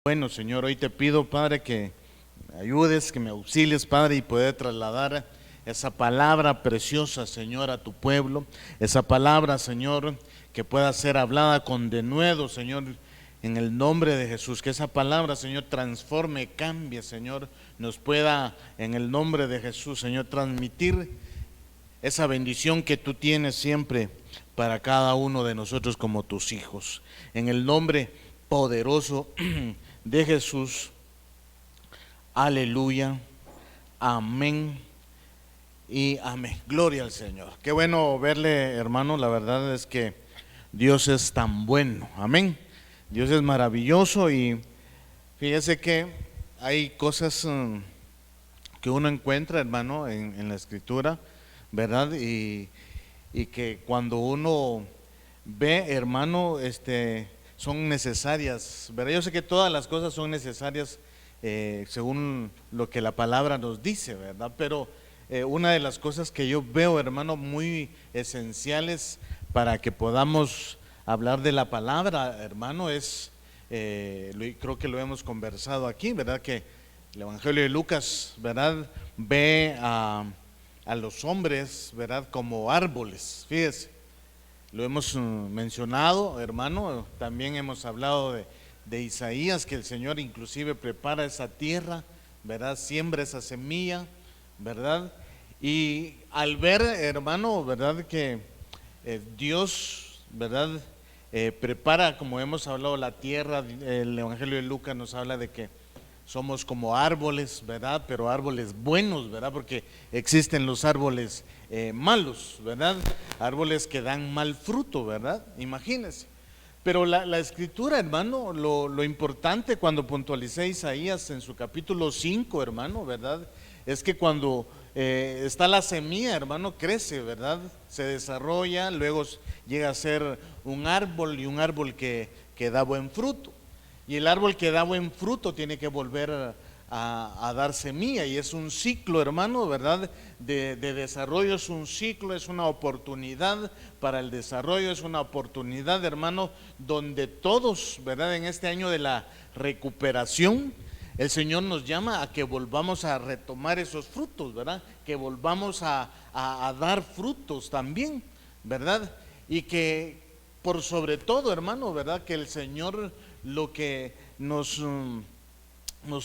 Bueno, Señor, hoy te pido, Padre, que me ayudes, que me auxilies, Padre, y poder trasladar esa palabra preciosa, Señor, a tu pueblo. Esa palabra, Señor, que pueda ser hablada con denuedo, Señor, en el nombre de Jesús. Que esa palabra, Señor, transforme, cambie, Señor, nos pueda, en el nombre de Jesús, Señor, transmitir esa bendición que tú tienes siempre para cada uno de nosotros como tus hijos. En el nombre poderoso de Jesús. Aleluya. Amén y amén. Gloria al Señor. Qué bueno verle, hermano. La verdad es que Dios es tan bueno. Amén. Dios es maravilloso y fíjese que hay cosas que uno encuentra, hermano, en la Escritura, ¿verdad? Y que cuando uno ve, hermano, son necesarias, ¿verdad? Yo sé que todas las cosas son necesarias según lo que la palabra nos dice, ¿verdad? Pero una de las cosas que yo veo, hermano, muy esenciales para que podamos hablar de la palabra, hermano, es, creo que lo hemos conversado aquí, ¿verdad? Que el Evangelio de Lucas, ¿verdad? Ve a los hombres, ¿verdad? Como árboles, fíjese. Lo hemos mencionado, hermano, también hemos hablado de Isaías, que el Señor inclusive prepara esa tierra, ¿verdad? Siembra esa semilla, ¿verdad? Y al ver, hermano, ¿verdad? Que Dios, ¿verdad? Prepara, como hemos hablado, la tierra. El Evangelio de Lucas nos habla de que somos como árboles, ¿verdad? Pero árboles buenos, ¿verdad? Porque existen los árboles malos, ¿verdad? Árboles que dan mal fruto, ¿verdad? Imagínense. Pero la Escritura, hermano, lo importante cuando puntualicé Isaías en su capítulo 5, hermano, ¿verdad? Es que cuando está la semilla, hermano, crece, ¿verdad? Se desarrolla, luego llega a ser un árbol y un árbol que da buen fruto. Y el árbol que da buen fruto tiene que volver a dar semilla, y es un ciclo, hermano, ¿verdad? De desarrollo, es un ciclo, es una oportunidad para el desarrollo, es una oportunidad, hermano, donde todos, ¿verdad? En este año de la recuperación, el Señor nos llama a que volvamos a retomar esos frutos, ¿verdad? Que volvamos a dar frutos también, ¿verdad? Y que por sobre todo, hermano, ¿verdad? Que el Señor lo que nos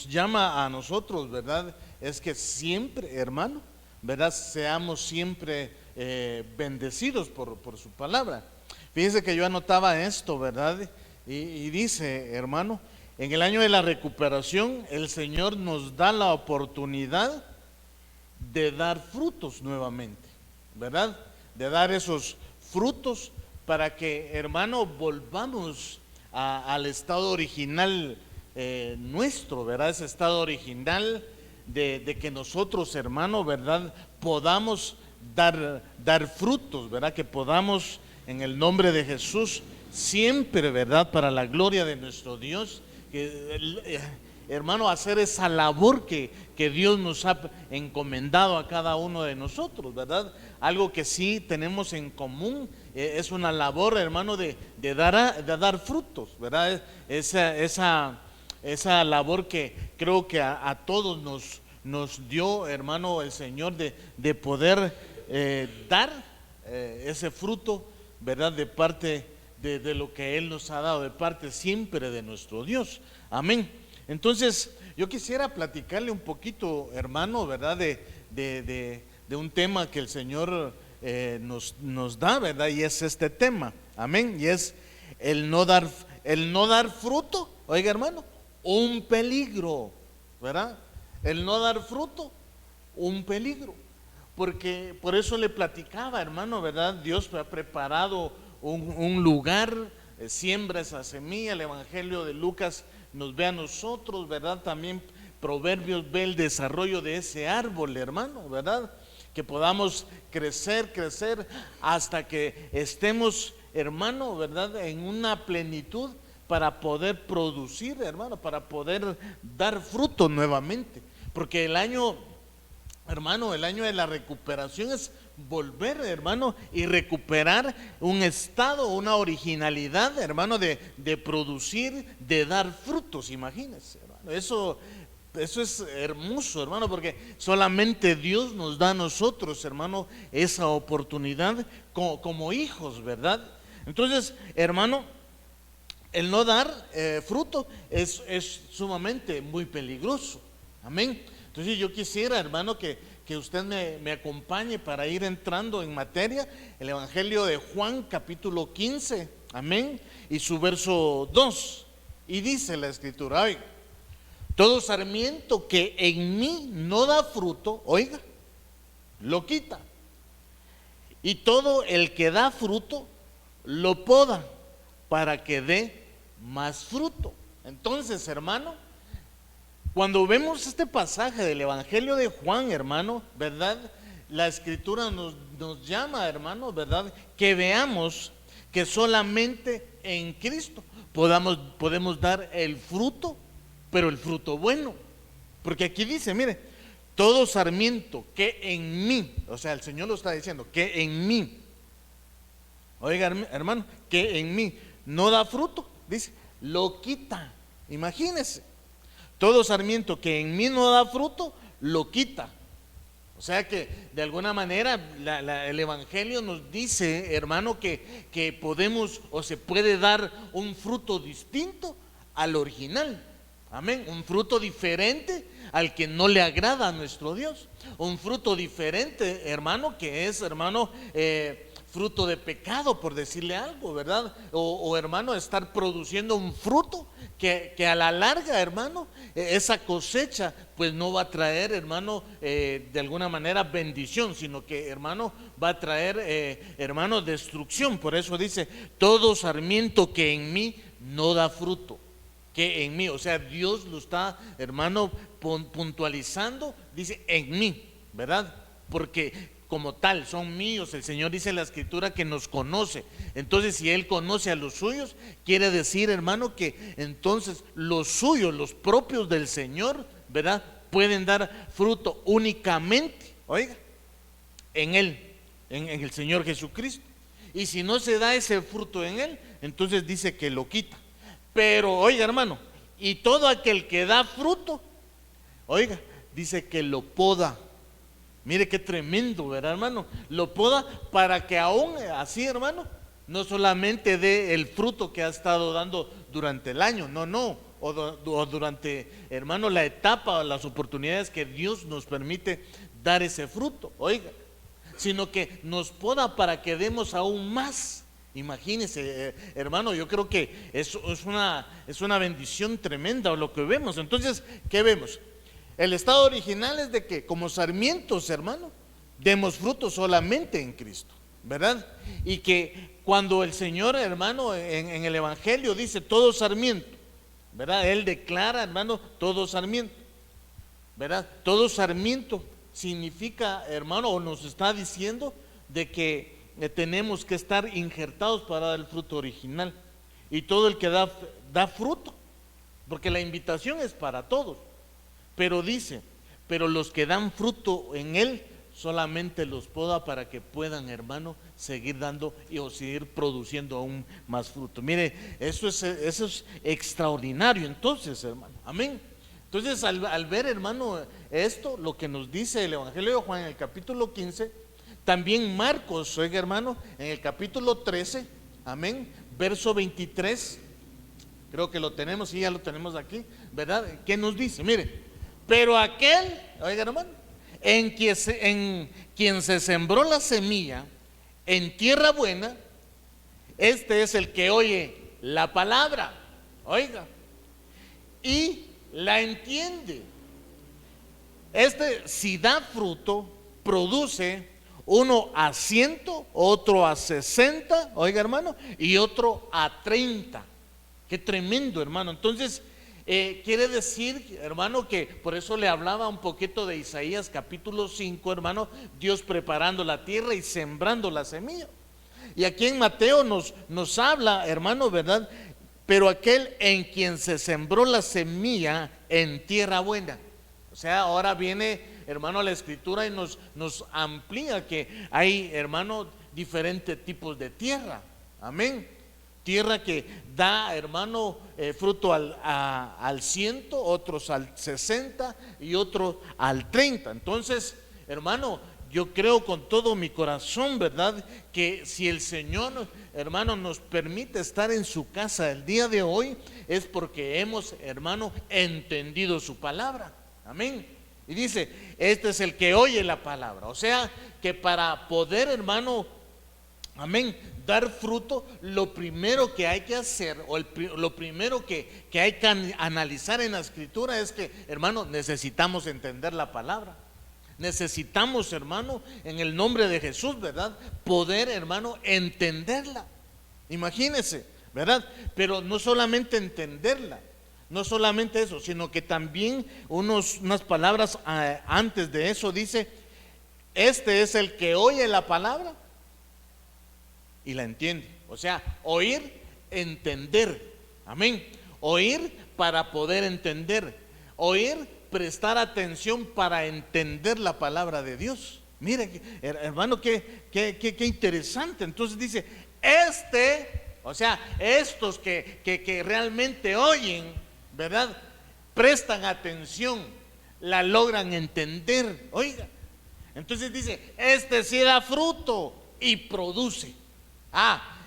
llama a nosotros, ¿verdad? Es que siempre, hermano, ¿verdad? Seamos siempre bendecidos por su palabra. Fíjese que yo anotaba esto, ¿verdad? Y dice, hermano, en el año de la recuperación, el Señor nos da la oportunidad de dar frutos nuevamente, ¿verdad? De dar esos frutos para que, hermano, volvamos al estado original nuestro, ¿verdad? Ese estado original de que nosotros, hermano, ¿verdad? Podamos dar frutos, ¿verdad? Que podamos, en el nombre de Jesús, siempre, ¿verdad? Para la gloria de nuestro Dios, que, hermano, hacer esa labor que Dios nos ha encomendado a cada uno de nosotros, ¿verdad? Algo que sí tenemos en común, es una labor, hermano, de dar frutos, ¿verdad? Esa labor que creo que a todos nos dio, hermano, el Señor de poder dar ese fruto, ¿verdad? De parte de lo que Él nos ha dado, de parte siempre de nuestro Dios. Amén. Entonces, yo quisiera platicarle un poquito, hermano, ¿verdad? De un tema que el Señor nos da, ¿verdad? Y es este tema, amén. Y es el no dar fruto, oiga, hermano, un peligro, ¿verdad? El no dar fruto, un peligro. Porque por eso le platicaba, hermano, ¿verdad? Dios ha preparado un lugar, siembra esa semilla. El Evangelio de Lucas nos ve a nosotros, ¿verdad? También Proverbios ve el desarrollo de ese árbol, hermano, ¿verdad? Que podamos crecer hasta que estemos, hermano, ¿verdad? En una plenitud para poder producir, hermano, para poder dar fruto nuevamente. Porque el año, hermano, el año de la recuperación es volver, hermano, y recuperar un estado, una originalidad, hermano, de producir, de dar frutos. Imagínense, hermano, eso es hermoso, hermano, porque solamente Dios nos da a nosotros, hermano, esa oportunidad como hijos, ¿verdad? Entonces, hermano, el no dar fruto es sumamente muy peligroso. Amén. Entonces yo quisiera, hermano, que usted me acompañe para ir entrando en materia. El Evangelio de Juan, capítulo 15, amén, y su verso 2. Y dice la Escritura, oiga, todo sarmiento que en mí no da fruto, oiga, lo quita. Y todo el que da fruto, lo poda para que dé más fruto. Entonces, hermano, cuando vemos este pasaje del Evangelio de Juan, hermano, ¿verdad? La Escritura nos llama, hermano, ¿verdad? Que veamos que solamente en Cristo podemos dar el fruto, pero el fruto bueno. Porque aquí dice, mire, todo sarmiento que en mí, o sea, el Señor lo está diciendo, que en mí, oiga, hermano, que en mí no da fruto, dice, lo quita. Imagínese, todo sarmiento que en mí no da fruto, lo quita. O sea que de alguna manera el Evangelio nos dice, hermano, que podemos o se puede dar un fruto distinto al original. Amén. Un fruto diferente al que no le agrada a nuestro Dios. Un fruto diferente, hermano, que es, hermano, fruto de pecado, por decirle algo, ¿verdad? O hermano, estar produciendo un fruto que a la larga, hermano, esa cosecha pues no va a traer, hermano, de alguna manera bendición, sino que, hermano, va a traer, hermano, destrucción. Por eso dice, todo sarmiento que en mí no da fruto, que en mí, o sea, Dios lo está, hermano, puntualizando, dice en mí, ¿verdad? Porque como tal son míos. El Señor dice en la Escritura que nos conoce. Entonces, si Él conoce a los suyos, quiere decir, hermano, que entonces los suyos, los propios del Señor, ¿verdad?, pueden dar fruto únicamente, oiga, en Él, en el Señor Jesucristo. Y si no se da ese fruto en Él, entonces dice que lo quita. Pero, oiga, hermano, y todo aquel que da fruto, oiga, dice que lo poda. Mire qué tremendo, ¿verdad, hermano? Lo poda para que aún así, hermano, no solamente dé el fruto que ha estado dando durante el año, no, o durante, hermano, la etapa o las oportunidades que Dios nos permite dar ese fruto, oiga, sino que nos poda para que demos aún más. Imagínense, hermano, yo creo que es una bendición tremenda lo que vemos. Entonces, ¿qué vemos? El estado original es de que como sarmientos, hermano, demos fruto solamente en Cristo, ¿verdad? Y que cuando el Señor, hermano, en el Evangelio dice todo sarmiento, ¿verdad? Él declara, hermano, todo sarmiento, ¿verdad? Todo sarmiento significa, hermano, o nos está diciendo de que tenemos que estar injertados para dar el fruto original. Y todo el que da fruto, porque la invitación es para todos. Pero dice, pero los que dan fruto en Él, solamente los poda para que puedan, hermano, seguir dando o seguir produciendo aún más fruto. Mire, eso es extraordinario entonces, hermano. Amén. Entonces, al ver, hermano, esto, lo que nos dice el Evangelio de Juan en el capítulo 15, también Marcos, oiga, hermano, en el capítulo 13, amén, verso 23, creo que lo tenemos, y ya lo tenemos aquí, ¿verdad? ¿Qué nos dice? Mire, pero aquel, oiga, hermano, en quien se sembró la semilla en tierra buena, este es el que oye la palabra, oiga, y la entiende. Este, si da fruto, produce uno a 100, otro a 60, oiga, hermano, y otro a 30. Qué tremendo, hermano. Entonces, quiere decir, hermano, que por eso le hablaba un poquito de Isaías capítulo 5, hermano, Dios preparando la tierra y sembrando la semilla. Y aquí en Mateo nos habla, hermano, ¿verdad? Pero aquel en quien se sembró la semilla en tierra buena. O sea, ahora viene hermano, la escritura y nos amplía que hay, hermano, diferentes tipos de tierra. Amén. Tierra que da, hermano, fruto al 100, otros al 60 y otros al 30. Entonces, hermano, yo creo con todo mi corazón, ¿verdad?, que si el Señor, hermano, nos permite estar en su casa el día de hoy, es porque hemos, hermano, entendido su palabra. Amén. Y dice, este es el que oye la palabra. O sea, que para poder, hermano, amén, dar fruto, lo primero que hay que hacer, o lo primero que hay que analizar en la escritura es que, hermano, necesitamos entender la palabra. Necesitamos, hermano, en el nombre de Jesús, ¿verdad?, poder, hermano, entenderla. Imagínense, ¿verdad? Pero no solamente entenderla, no solamente eso, sino que también unas palabras antes de eso dice, este es el que oye la palabra y la entiende. O sea, oír, entender. Amén. Oír para poder entender. Oír, prestar atención para entender la palabra de Dios. Mire, hermano, qué interesante. Entonces dice, o sea, estos que realmente oyen, ¿verdad?, prestan atención, la logran entender. Oiga, entonces dice, este sí da fruto y produce.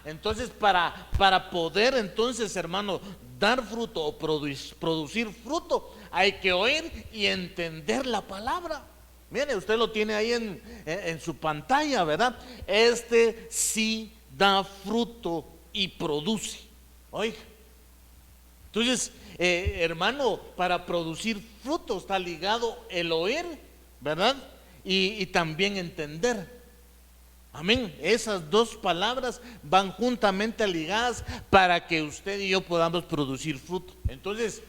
Entonces para poder, entonces, hermano, dar fruto o producir fruto, hay que oír y entender la palabra. Mire, usted lo tiene ahí en su pantalla, ¿verdad? Este sí da fruto y produce. Oiga, entonces, hermano, para producir fruto está ligado el oír, ¿verdad?, y también entender. Amén. Esas dos palabras van juntamente ligadas para que usted y yo podamos producir fruto. Entonces,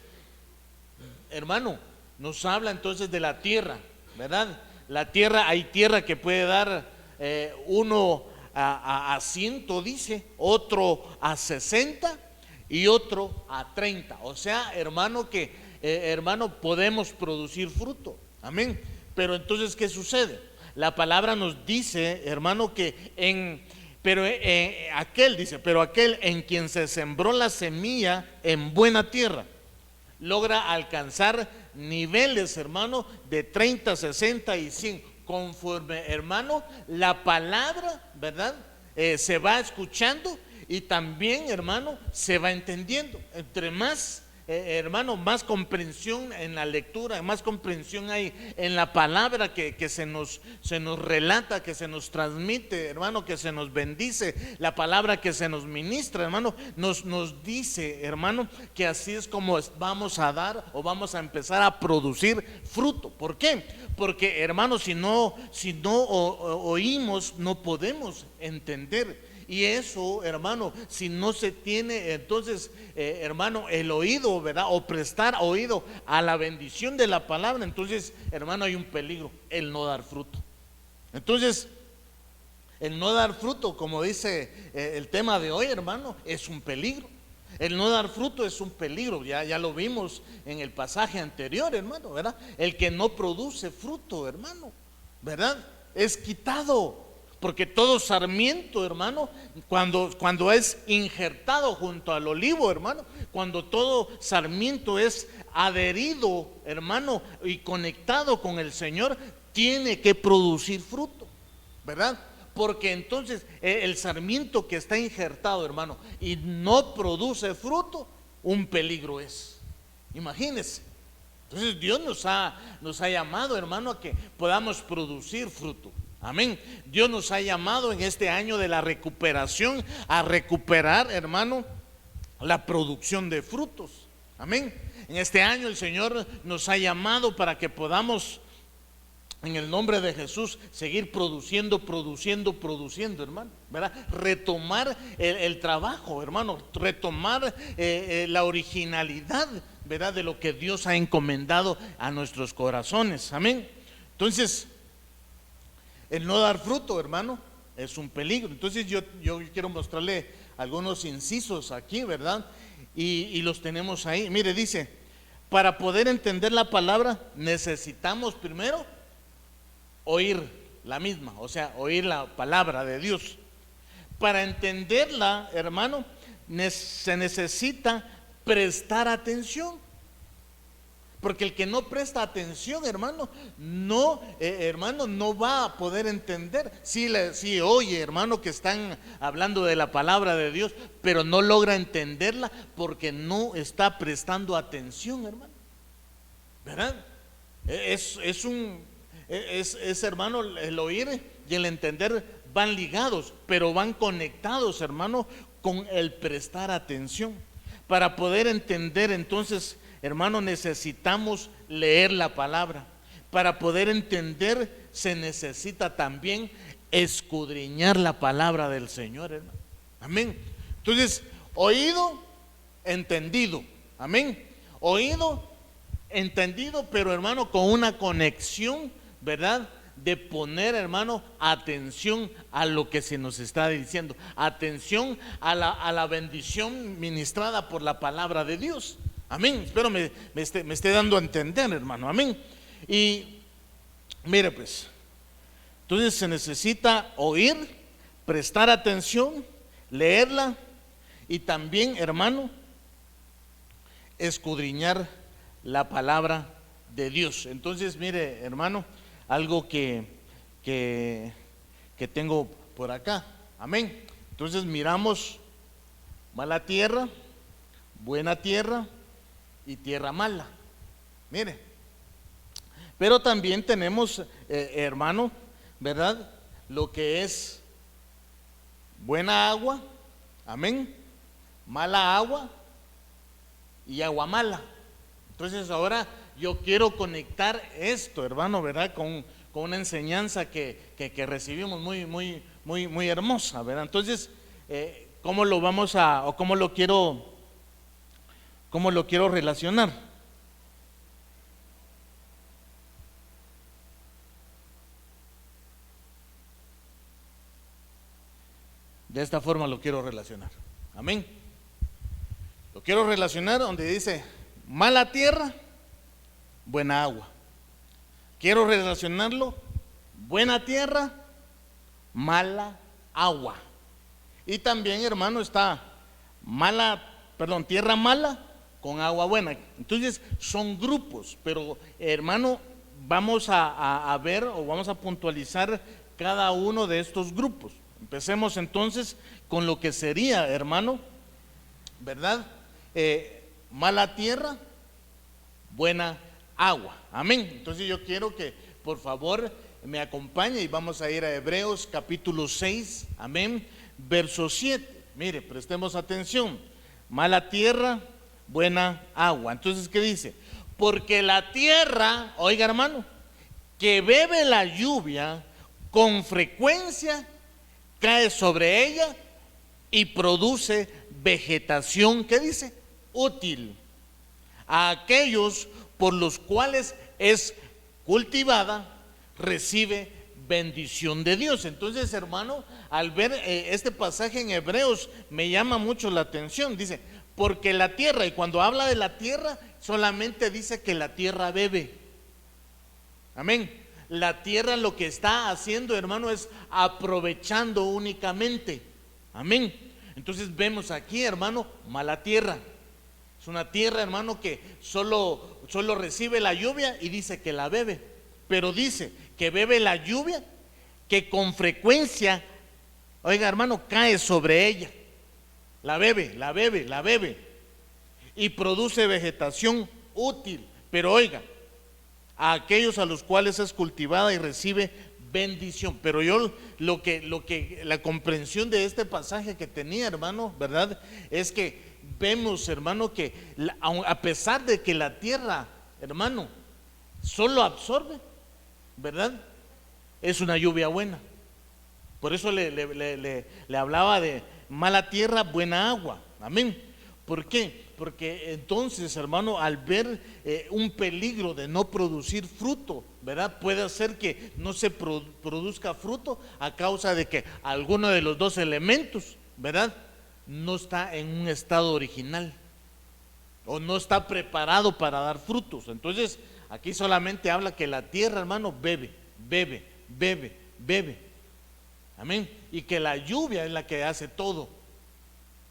hermano, nos habla entonces de la tierra, ¿verdad? La tierra, hay tierra que puede dar uno a 100, dice, otro a 60 y otro a 30. O sea, hermano, que hermano, podemos producir fruto. Amén. Pero entonces, ¿qué sucede? La palabra nos dice, hermano, que pero aquel en quien se sembró la semilla en buena tierra, logra alcanzar niveles, hermano, de 30, 60 y 100, conforme, hermano, la palabra, ¿verdad?, se va escuchando y también, hermano, se va entendiendo. Entre más, hermano, más comprensión en la lectura, más comprensión hay en la palabra que se nos relata, que se nos transmite, hermano, que se nos bendice, la palabra que se nos ministra, hermano, nos dice, hermano, que así es como vamos a dar o vamos a empezar a producir fruto. ¿Por qué? Porque, hermano, si no oímos, no podemos entender. Y eso, hermano, si no se tiene entonces, hermano, el oído, ¿verdad?, o prestar oído a la bendición de la palabra, entonces, hermano, hay un peligro, el no dar fruto. Entonces, el no dar fruto, como dice el tema de hoy, hermano, es un peligro. El no dar fruto es un peligro, ya lo vimos en el pasaje anterior, hermano, ¿verdad? El que no produce fruto, hermano, ¿verdad?, es quitado. Porque todo sarmiento, hermano, cuando es injertado junto al olivo, hermano, cuando todo sarmiento es adherido, hermano, y conectado con el Señor, tiene que producir fruto, ¿verdad? Porque entonces el sarmiento que está injertado, hermano, y no produce fruto, un peligro es. Imagínense. Entonces Dios nos ha llamado, hermano, a que podamos producir fruto. Amén. Dios nos ha llamado en este año de la recuperación a recuperar, hermano, la producción de frutos. Amén. En este año el Señor nos ha llamado para que podamos, en el nombre de Jesús, seguir produciendo, hermano, ¿verdad? Retomar el trabajo, hermano, retomar la originalidad, ¿verdad?, de lo que Dios ha encomendado a nuestros corazones. Amén. Entonces, el no dar fruto, hermano, es un peligro. Entonces yo quiero mostrarle algunos incisos aquí, ¿verdad? Y los tenemos ahí. Mire, dice, para poder entender la palabra necesitamos primero oír la misma, o sea, oír la palabra de Dios. Para entenderla, hermano, se necesita prestar atención. Porque el que no presta atención, hermano, no va a poder entender. Sí, oye, hermano, que están hablando de la palabra de Dios, pero no logra entenderla porque no está prestando atención, hermano. ¿Verdad? Hermano, el oír y el entender van ligados, pero van conectados, hermano, con el prestar atención. Para poder entender, entonces, hermano, necesitamos leer la palabra. Para poder entender, se necesita también escudriñar la palabra del Señor, hermano. Amén. Entonces, oído, entendido. Amén. Oído, entendido, pero hermano, con una conexión, ¿verdad? De poner, hermano, atención a lo que se nos está diciendo, atención a la bendición ministrada por la palabra de Dios. Amén. Espero me esté dando a entender, hermano. Amén. Y mire, pues, entonces se necesita oír, prestar atención, leerla y también, hermano, escudriñar la palabra de Dios. Entonces, mire, hermano, algo que tengo por acá. Amén. Entonces miramos mala tierra, buena tierra y tierra mala. Mire. Pero también tenemos, hermano, ¿verdad? Lo que es buena agua, amén, mala agua y agua mala. Entonces ahora yo quiero conectar esto, hermano, ¿verdad? Con una enseñanza que recibimos muy hermosa, ¿verdad? Entonces, ¿cómo lo vamos o cómo lo quiero relacionar? De esta forma lo quiero relacionar. Amén. Lo quiero relacionar donde dice mala tierra, buena agua. Quiero relacionarlo, buena tierra, mala agua. Y también, hermano, está tierra mala con agua buena. Entonces son grupos, pero hermano, vamos a ver o vamos a puntualizar cada uno de estos grupos. Empecemos entonces con lo que sería, hermano, ¿verdad? Mala tierra, buena agua. Amén. Entonces yo quiero que por favor me acompañe y vamos a ir a Hebreos capítulo 6, amén, verso 7. Mire, prestemos atención. Mala tierra, buena agua. Entonces, ¿qué dice? Porque la tierra, oiga, hermano, que bebe la lluvia con frecuencia, cae sobre ella y produce vegetación, ¿qué dice? Útil a aquellos por los cuales es cultivada, recibe bendición de Dios. Entonces, hermano, al ver este pasaje en Hebreos me llama mucho la atención. Dice, porque la tierra, y cuando habla de la tierra solamente dice que la tierra bebe. Amén. La tierra lo que está haciendo, hermano, es aprovechando únicamente. Amén. Entonces vemos aquí, hermano, mala tierra. Es una tierra, hermano, que solo recibe la lluvia y dice que la bebe. Pero dice que bebe la lluvia que con frecuencia, oiga, hermano, cae sobre ella. La bebe. Y produce vegetación útil. Pero oiga, a aquellos a los cuales es cultivada y recibe bendición. Pero yo la comprensión de este pasaje que tenía, hermano, ¿verdad? Es que vemos, hermano, que a pesar de que la tierra, hermano, solo absorbe, ¿verdad? Es una lluvia buena. Por eso le hablaba de mala tierra, buena agua. Amén. ¿Por qué? Porque entonces, hermano, al ver un peligro de no producir fruto, ¿verdad? Puede hacer que no se produzca fruto a causa de que alguno de los dos elementos, ¿verdad?, no está en un estado original o no está preparado para dar frutos. Entonces, aquí solamente habla que la tierra, hermano, bebe, bebe, bebe. Amén. Y que la lluvia es la que hace todo.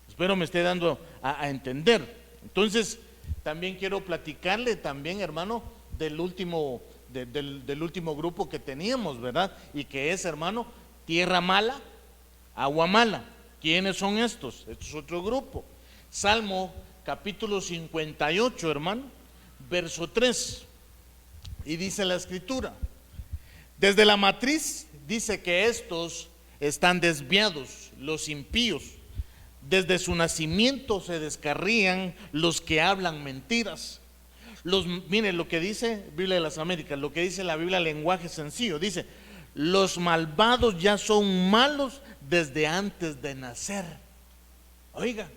Espero me esté dando a entender. Entonces, también quiero platicarle también, hermano, del último grupo que teníamos, ¿verdad? Y que es, hermano, tierra mala, agua mala. ¿Quiénes son estos? Esto es otro grupo. Salmo capítulo 58, hermano, verso 3. Y dice la escritura: desde la matriz dice que estos están desviados, los impíos. Desde su nacimiento se descarrían los que hablan mentiras. Miren lo que dice Biblia de las Américas, lo que dice la Biblia lenguaje sencillo. Dice: los malvados ya son malos desde antes de nacer. Oiga,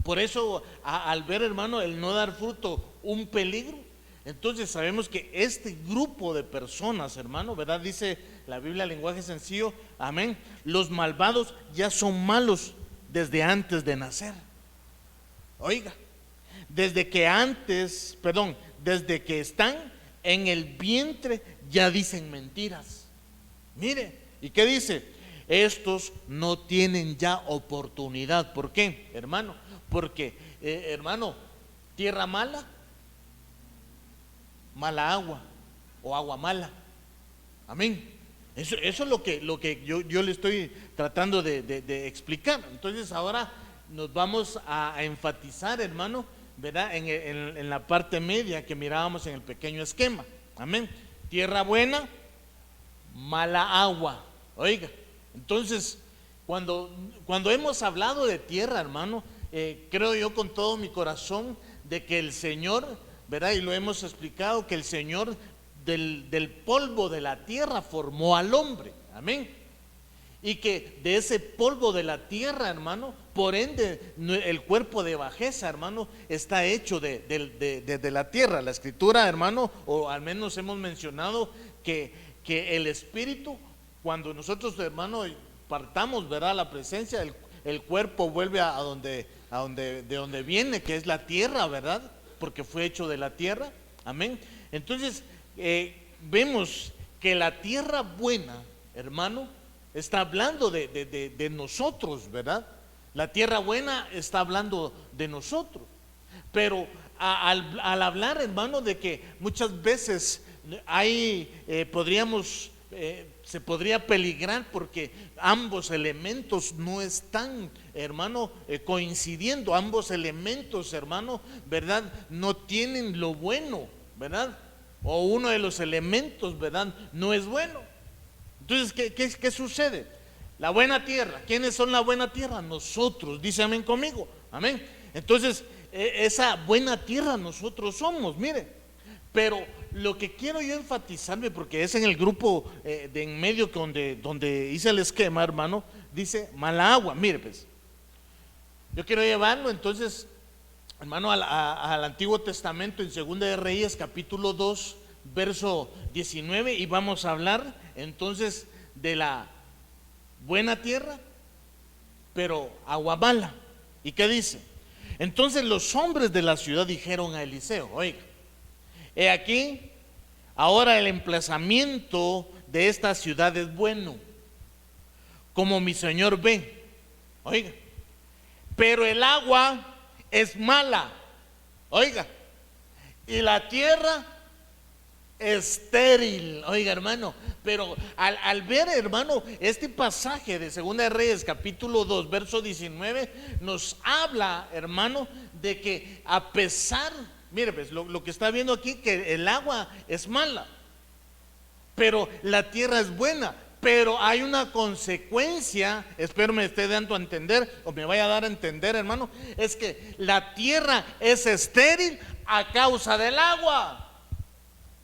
por eso al ver, hermano, el no dar fruto un peligro, entonces sabemos que este grupo de personas, hermano, ¿verdad? Dice la Biblia lenguaje sencillo, amén, los malvados ya son malos desde antes de nacer. Oiga, desde que están en el vientre ya dicen mentiras. Mire, ¿y qué dice? Estos no tienen ya oportunidad. ¿Por qué, hermano? Porque, hermano, tierra mala, mala agua o agua mala. Amén. Eso es lo que yo le estoy tratando de explicar. Entonces ahora nos vamos a enfatizar, hermano, ¿verdad? En la parte media que mirábamos en el pequeño esquema. Amén. Tierra buena, mala agua. Oiga, entonces cuando hemos hablado de tierra, hermano, creo yo con todo mi corazón de que el Señor, ¿verdad? Y lo hemos explicado, que el Señor del polvo de la tierra formó al hombre. Amén. Y que de ese polvo de la tierra, hermano, por ende el cuerpo de bajeza, hermano, está hecho de la tierra. La escritura, hermano, o al menos hemos mencionado que el espíritu, cuando nosotros, hermano, partamos, ¿verdad?, la presencia, el cuerpo vuelve de donde viene, que es la tierra, ¿verdad? Porque fue hecho de la tierra. Amén. Entonces vemos que la tierra buena, hermano, está hablando de nosotros, ¿verdad? La tierra buena está hablando de nosotros. Pero al hablar, hermano, de que muchas veces se podría peligrar porque ambos elementos no están, hermano, coincidiendo. Ambos elementos, hermano, ¿verdad?, no tienen lo bueno, ¿verdad? O uno de los elementos, ¿verdad?, no es bueno. Entonces, ¿qué sucede? La buena tierra. ¿Quiénes son la buena tierra? Nosotros. Dice amén conmigo. Amén. Entonces, esa buena tierra nosotros somos, mire. Pero lo que quiero yo enfatizarme, porque es en el grupo de en medio donde hice el esquema, hermano, dice mala agua. Mire, pues, yo quiero llevarlo entonces, hermano, al Antiguo Testamento, en Segunda de Reyes, capítulo 2, verso 19, y vamos a hablar entonces de la buena tierra, pero agua mala. ¿Y qué dice? Entonces los hombres de la ciudad dijeron a Eliseo: oiga, he aquí, ahora el emplazamiento de esta ciudad es bueno, como mi señor ve. Oiga, pero el agua es mala. Oiga, y la tierra estéril. Oiga, hermano, pero al ver, hermano, este pasaje de Segunda de Reyes capítulo 2 verso 19 nos habla, hermano, de que a pesar, mire, pues, lo que está viendo aquí, que el agua es mala, pero la tierra es buena. Pero hay una consecuencia, espero me esté dando a entender, o me vaya a dar a entender, hermano, es que la tierra es estéril a causa del agua.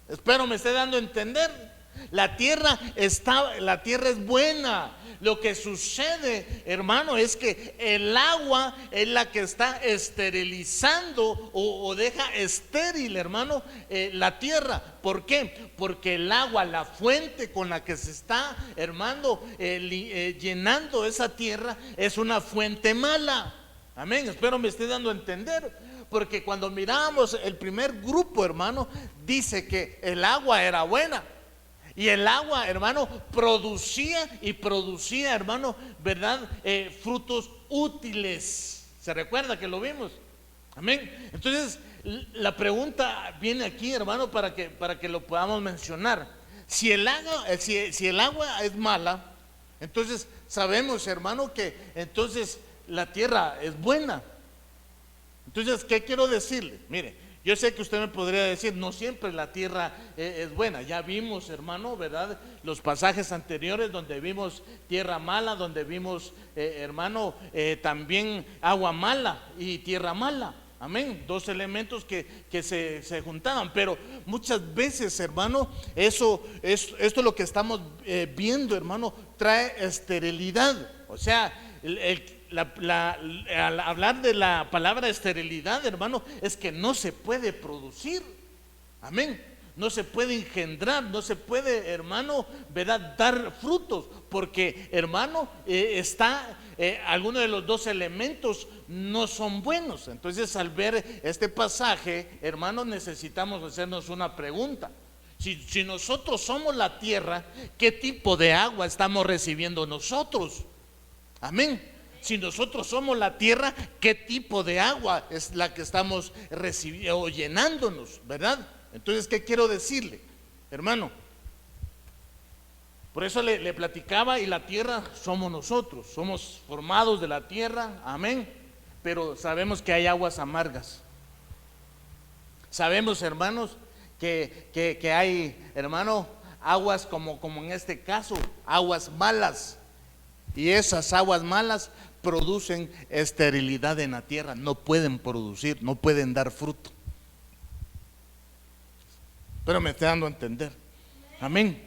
Espero me esté dando a entender. La tierra es buena. Lo que sucede, hermano, es que el agua es la que está esterilizando o deja estéril, hermano, la tierra. ¿Por qué? Porque el agua, la fuente con la que se está, hermano, llenando esa tierra, es una fuente mala. Amén, espero me esté dando a entender. Porque cuando miramos el primer grupo, hermano, dice que el agua era buena. Y el agua, hermano, producía y producía, hermano, ¿verdad? Frutos útiles. ¿Se recuerda que lo vimos? Amén. Entonces, la pregunta viene aquí, hermano, para que lo podamos mencionar. Si el agua es mala, entonces sabemos, hermano, que entonces la tierra es buena. Entonces, ¿qué quiero decirle? Mire, yo sé que usted me podría decir, no siempre la tierra es buena. Ya vimos, hermano, ¿verdad? Los pasajes anteriores donde vimos tierra mala, donde vimos, hermano, también agua mala y tierra mala. Amén. Dos elementos que se juntaban. Pero muchas veces, hermano, esto es lo que estamos viendo, hermano, trae esterilidad. O sea, al hablar de la palabra esterilidad, hermano, es que no se puede producir. Amén. No se puede engendrar, no se puede, hermano, ¿verdad?, dar frutos, porque, hermano, alguno de los dos elementos no son buenos. Entonces, al ver este pasaje, hermano, necesitamos hacernos una pregunta. Si nosotros somos la tierra, ¿qué tipo de agua estamos recibiendo nosotros? Amén. Si nosotros somos la tierra, ¿qué tipo de agua es la que estamos recibiendo o llenándonos, verdad? Entonces, ¿qué quiero decirle, hermano? Por eso le platicaba, y la tierra somos nosotros, somos formados de la tierra, amén. Pero sabemos que hay aguas amargas. Sabemos, hermanos, que hay, hermano, aguas como en este caso, aguas malas. Y esas aguas malas producen esterilidad en la tierra, no pueden producir, no pueden dar fruto. Pero me estoy dando a entender. Amén.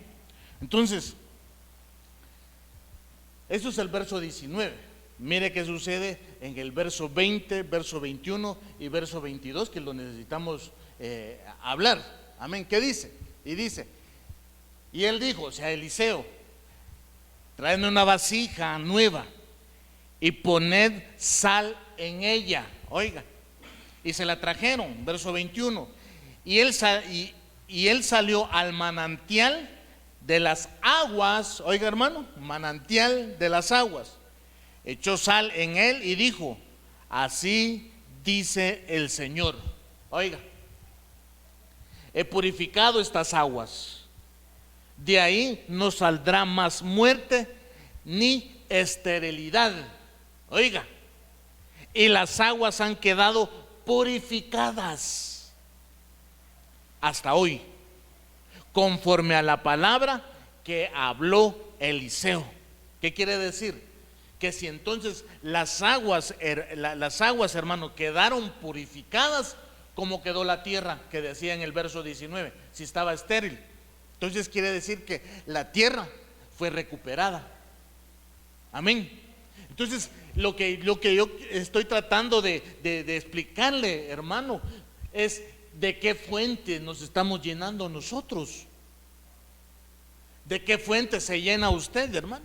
Entonces, eso es el verso 19. Mire qué sucede en el verso 20, verso 21 y verso 22, que lo necesitamos hablar. Amén. ¿Qué dice? Y dice, y él dijo, o sea, Eliseo, traedme una vasija nueva y poned sal en ella. Oiga, y se la trajeron, verso 21. Y él salió al manantial de las aguas. Oiga, hermano, manantial de las aguas. Echó sal en él y dijo, así dice el Señor. Oiga, he purificado estas aguas. De ahí no saldrá más muerte ni esterilidad. Oiga, y las aguas han quedado purificadas hasta hoy, conforme a la palabra que habló Eliseo. ¿Qué quiere decir? Que si entonces las aguas, hermano, quedaron purificadas, ¿cómo quedó la tierra? Que decía en el verso 19, si estaba estéril. Entonces quiere decir que la tierra fue recuperada. Amén. Entonces lo que yo estoy tratando de explicarle, hermano, es de qué fuente nos estamos llenando nosotros. ¿De qué fuente se llena usted, hermano?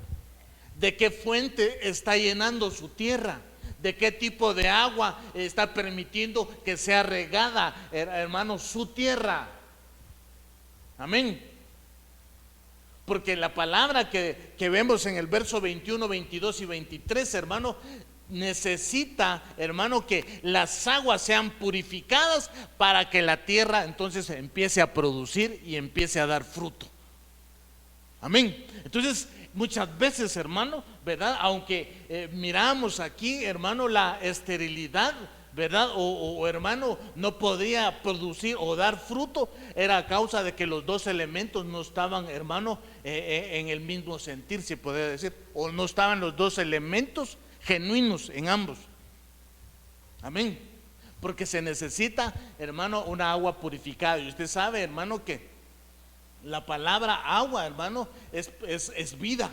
¿De qué fuente está llenando su tierra? ¿De qué tipo de agua está permitiendo que sea regada, hermano, su tierra? Amén. Porque la palabra que vemos en el verso 21, 22 y 23, hermano, necesita, hermano, que las aguas sean purificadas para que la tierra entonces empiece a producir y empiece a dar fruto. Amén. Entonces, muchas veces, hermano, ¿verdad? Aunque miramos aquí, hermano, la esterilidad, ¿verdad? O hermano, no podía producir o dar fruto, era a causa de que los dos elementos no estaban, hermano, en el mismo sentir, se podría decir, o no estaban los dos elementos genuinos en ambos. Amén. Porque se necesita, hermano, una agua purificada. Y usted sabe, hermano, que la palabra agua, hermano, es vida.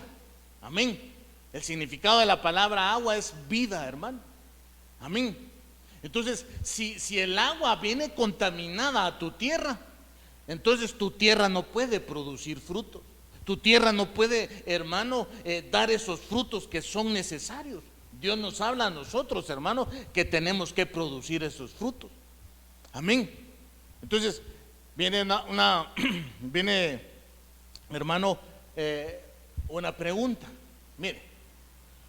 Amén. El significado de la palabra agua es vida, hermano. Amén. Entonces, si el agua viene contaminada a tu tierra, entonces tu tierra no puede producir frutos. Tu tierra no puede, hermano, dar esos frutos que son necesarios. Dios nos habla a nosotros, hermano, que tenemos que producir esos frutos. Amén. Entonces, viene hermano, una pregunta. Mire,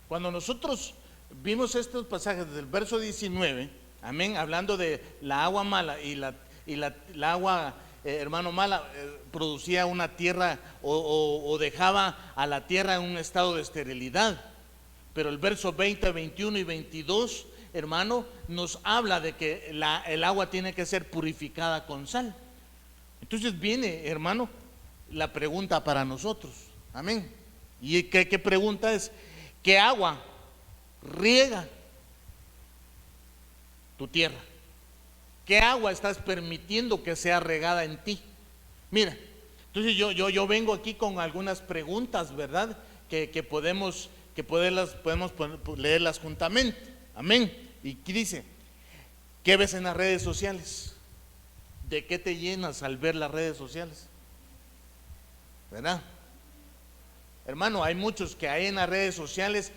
cuando nosotros vimos estos pasajes del verso 19, amén, hablando de la agua mala y la agua, hermano, mala, producía una tierra o dejaba a la tierra en un estado de esterilidad. Pero el verso 20, 21 y 22, hermano, nos habla de que el agua tiene que ser purificada con sal. Entonces viene, hermano, la pregunta para nosotros. Amén. ¿Y qué pregunta es? ¿Qué agua riega tu tierra? ¿Qué agua estás permitiendo que sea regada en ti? Mira, entonces yo vengo aquí con algunas preguntas, ¿verdad? Que podemos leerlas juntamente. Amén. Y aquí dice: ¿qué ves en las redes sociales? ¿De qué te llenas al ver las redes sociales? ¿Verdad? Hermano, hay muchos que hay en las redes sociales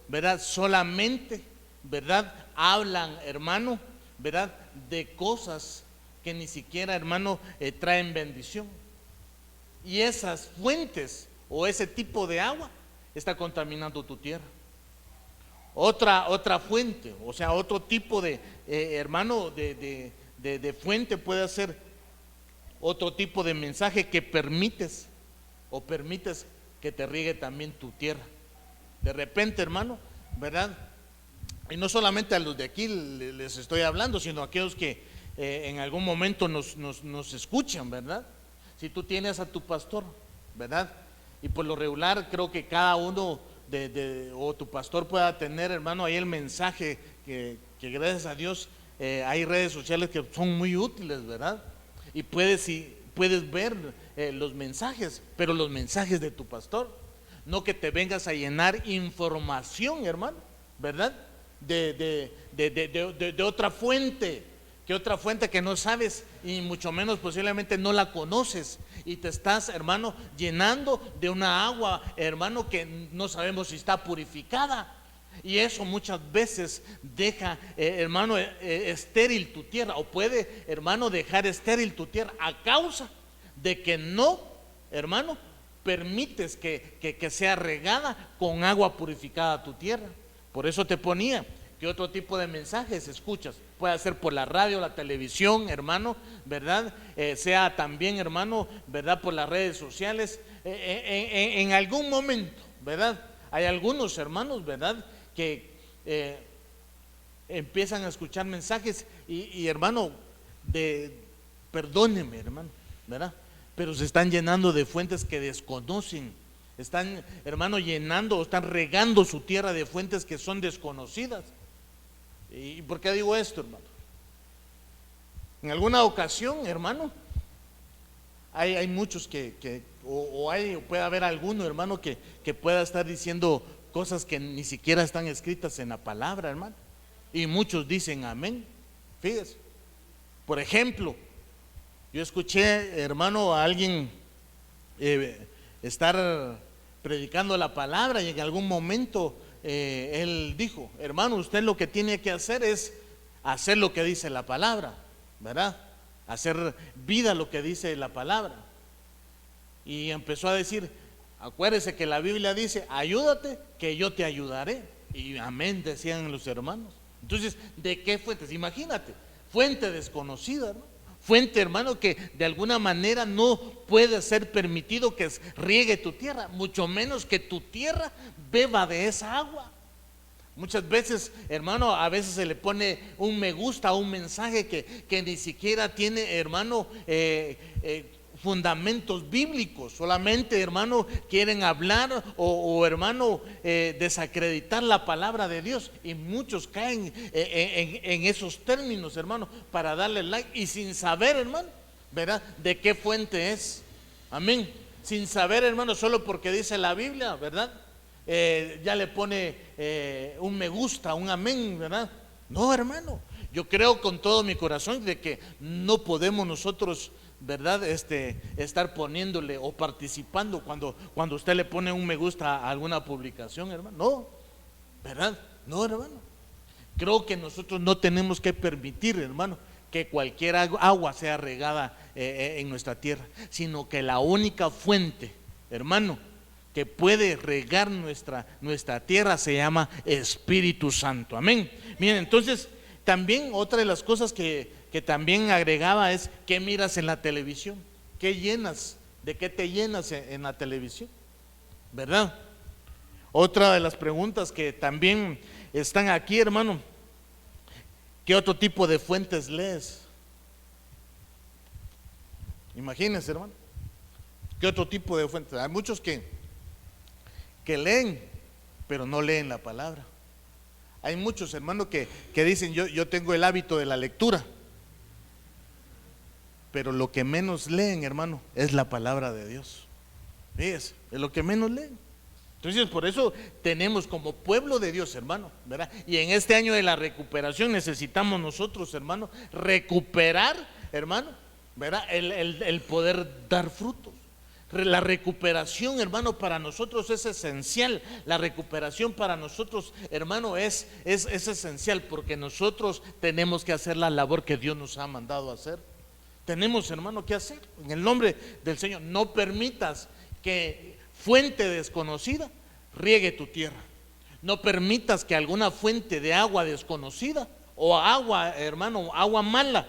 ¿verdad? Solamente, ¿verdad? Hablan, hermano, ¿verdad? De cosas que ni siquiera, hermano, traen bendición. Y esas fuentes o ese tipo de agua está contaminando tu tierra. Otra fuente, o sea, otro tipo de, hermano, de fuente puede ser otro tipo de mensaje que permites que te riegue también tu tierra. De repente, hermano, ¿verdad? Y no solamente a los de aquí les estoy hablando, sino a aquellos que en algún momento nos escuchan, ¿verdad? Si tú tienes a tu pastor, ¿verdad? Y por lo regular creo que cada uno o tu pastor pueda tener, hermano, ahí el mensaje que gracias a Dios hay redes sociales que son muy útiles, ¿verdad? Y puedes ver los mensajes, pero los mensajes de tu pastor, no que te vengas a llenar información, hermano, ¿verdad? De otra fuente, que no sabes y mucho menos posiblemente no la conoces, y te estás, hermano, llenando de una agua, hermano, que no sabemos si está purificada. Y eso muchas veces deja, hermano, estéril tu tierra, o puede, hermano, dejar estéril tu tierra a causa de que no, hermano, permites que sea regada con agua purificada tu tierra. Por eso te ponía que otro tipo de mensajes escuchas, puede ser por la radio, la televisión, hermano, ¿verdad? Sea también, hermano, ¿verdad? Por las redes sociales, en algún momento, ¿verdad? Hay algunos hermanos, ¿verdad? Que empiezan a escuchar mensajes y hermano, perdóneme, hermano, ¿verdad? Pero se están llenando de fuentes que desconocen. Están, hermano, llenando o están regando su tierra de fuentes que son desconocidas. ¿Y por qué digo esto, hermano? En alguna ocasión, hermano, hay muchos puede haber alguno, hermano, que pueda estar diciendo cosas que ni siquiera están escritas en la palabra, hermano. Y muchos dicen amén. Fíjese, por ejemplo, yo escuché, hermano, a alguien estar predicando la palabra, y en algún momento él dijo: hermano, usted lo que tiene que hacer es hacer lo que dice la palabra, ¿verdad? Hacer vida lo que dice la palabra. Y empezó a decir: acuérdese que la Biblia dice: ayúdate que yo te ayudaré. Y amén, decían los hermanos. Entonces, ¿de qué fuentes? Imagínate, fuente desconocida, ¿no? Fuente, hermano, que de alguna manera no puede ser permitido que riegue tu tierra, mucho menos que tu tierra beba de esa agua. Muchas veces, hermano, a veces se le pone un me gusta a un mensaje que ni siquiera tiene, hermano, fundamentos bíblicos. Solamente, hermano, quieren hablar o hermano, desacreditar la palabra de Dios, y muchos caen en esos términos, hermano, para darle like y sin saber, hermano, ¿verdad? De qué fuente es. Amén. Sin saber, hermano, solo porque dice la Biblia, ¿verdad? Ya le pone un me gusta, un amén, ¿verdad? No, hermano, yo creo con todo mi corazón de que no podemos nosotros, ¿verdad? Estar poniéndole o participando cuando usted le pone un me gusta a alguna publicación, hermano. No, ¿verdad? No, hermano. Creo que nosotros no tenemos que permitir, hermano, que cualquier agua sea regada en nuestra tierra, sino que la única fuente, hermano, que puede regar nuestra tierra se llama Espíritu Santo. Amén. Miren, entonces también otra de las cosas que también agregaba es: ¿qué miras en la televisión? ¿Qué llenas? ¿De qué te llenas en la televisión? ¿Verdad? Otra de las preguntas que también están aquí, hermano: ¿qué otro tipo de fuentes lees? Imagínense, hermano, ¿qué otro tipo de fuentes? Hay muchos que leen, pero no leen la palabra. Hay muchos, hermano, que dicen: yo tengo el hábito de la lectura, pero lo que menos leen, hermano, es la palabra de Dios. Fíjese, es lo que menos leen. Entonces, por eso tenemos como pueblo de Dios, hermano, ¿verdad? Y en este año de la recuperación necesitamos nosotros, hermano, recuperar, hermano, ¿verdad? El poder dar frutos. La recuperación, hermano, para nosotros es esencial. La recuperación para nosotros, hermano, es esencial, porque nosotros tenemos que hacer la labor que Dios nos ha mandado a hacer. Tenemos, hermano, que hacer en el nombre del Señor. No permitas que fuente desconocida riegue tu tierra. No permitas que alguna fuente de agua desconocida o agua, hermano, agua mala,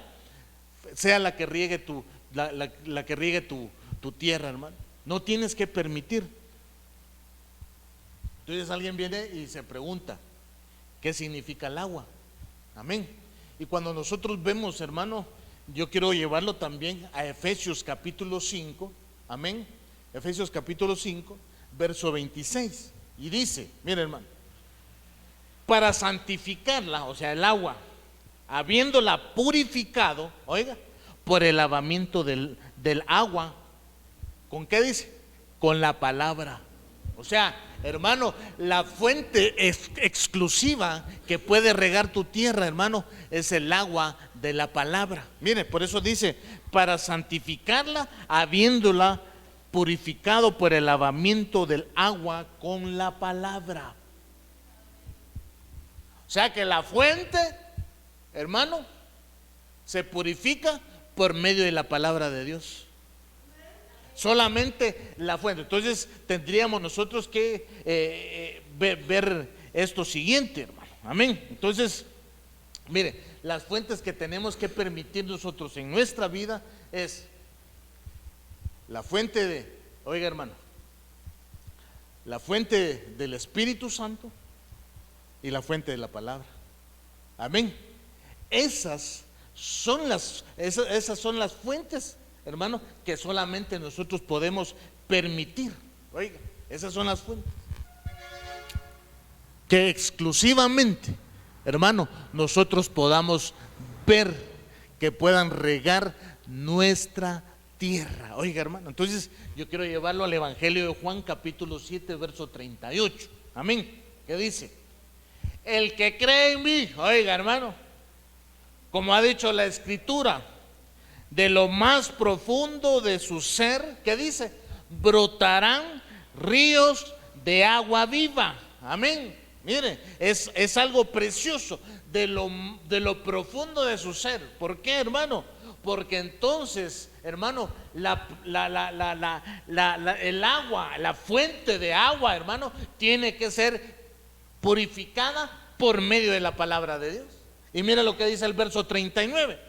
sea la que riegue tu tierra, hermano. No tienes que permitir. Entonces alguien viene y se pregunta: ¿qué significa el agua? Amén. Y cuando nosotros vemos, hermano, yo quiero llevarlo también a Efesios capítulo 5, amén. Efesios capítulo 5, verso 26. Y dice, mire, hermano: para santificarla, o sea, el agua, habiéndola purificado, oiga, por el lavamiento del agua. ¿Con qué dice? Con la palabra. O sea, hermano, la fuente exclusiva que puede regar tu tierra, hermano, es el agua de la palabra. Mire, por eso dice: para santificarla, habiéndola purificado por el lavamiento del agua con la palabra. O sea que la fuente, hermano, se purifica por medio de la palabra de Dios. Solamente la fuente. Entonces tendríamos nosotros que ver esto siguiente, hermano. Amén. Entonces, mire, las fuentes que tenemos que permitir nosotros en nuestra vida es la fuente oiga, hermano, la fuente del Espíritu Santo y la fuente de la palabra. Amén. Esas son las fuentes, hermano, que solamente nosotros podemos permitir. Oiga, esas son las fuentes que exclusivamente, hermano, nosotros podamos ver, que puedan regar nuestra tierra. Oiga, hermano, entonces yo quiero llevarlo al Evangelio de Juan capítulo 7, verso 38. Amén. ¿Qué dice? El que cree en mí, oiga, hermano, como ha dicho la Escritura, de lo más profundo de su ser, ¿qué dice? Brotarán ríos de agua viva. Amén. Mire, es algo precioso, de lo profundo de su ser. ¿Por qué, hermano? Porque entonces, hermano, el agua, la fuente de agua, hermano, tiene que ser purificada por medio de la palabra de Dios. Y mira lo que dice el verso 39.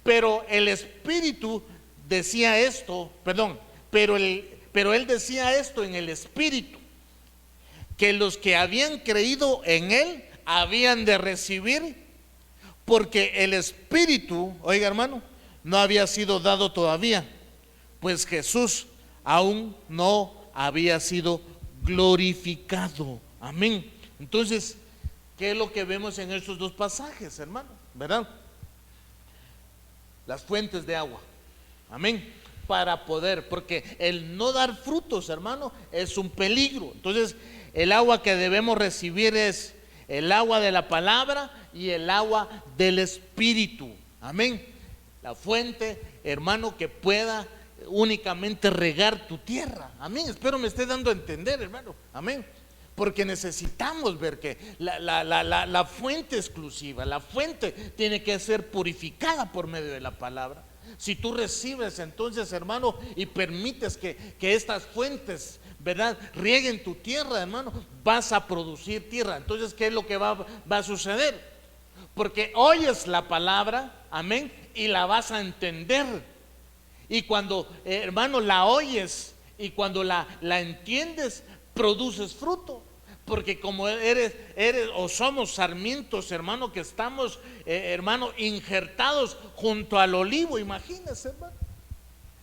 Pero el Espíritu decía esto, perdón, pero él decía esto en el Espíritu, que los que habían creído en él habían de recibir, porque el Espíritu, oiga, hermano, no había sido dado todavía, pues Jesús aún no había sido glorificado. Amén. Entonces, ¿qué es lo que vemos en estos dos pasajes, hermano? ¿Verdad? Las fuentes de agua. Amén. Para poder, porque el no dar frutos, hermano, es un peligro. Entonces, el agua que debemos recibir es el agua de la palabra y el agua del Espíritu. Amén. La fuente, hermano, que pueda únicamente regar tu tierra. Amén. Espero me esté dando a entender, hermano. Amén. Porque necesitamos ver que la fuente exclusiva, la fuente tiene que ser purificada por medio de la palabra. Si tú recibes entonces, hermano, y permites que estas fuentes, ¿verdad?, rieguen tu tierra, hermano, vas a producir tierra. Entonces, ¿qué es lo que va a suceder? Porque oyes la palabra, amén, y la vas a entender. Y cuando, hermano, la oyes y cuando la entiendes, produces fruto. Porque como eres o somos sarmientos, hermano, que estamos, hermano, injertados junto al olivo, imagínense, hermano.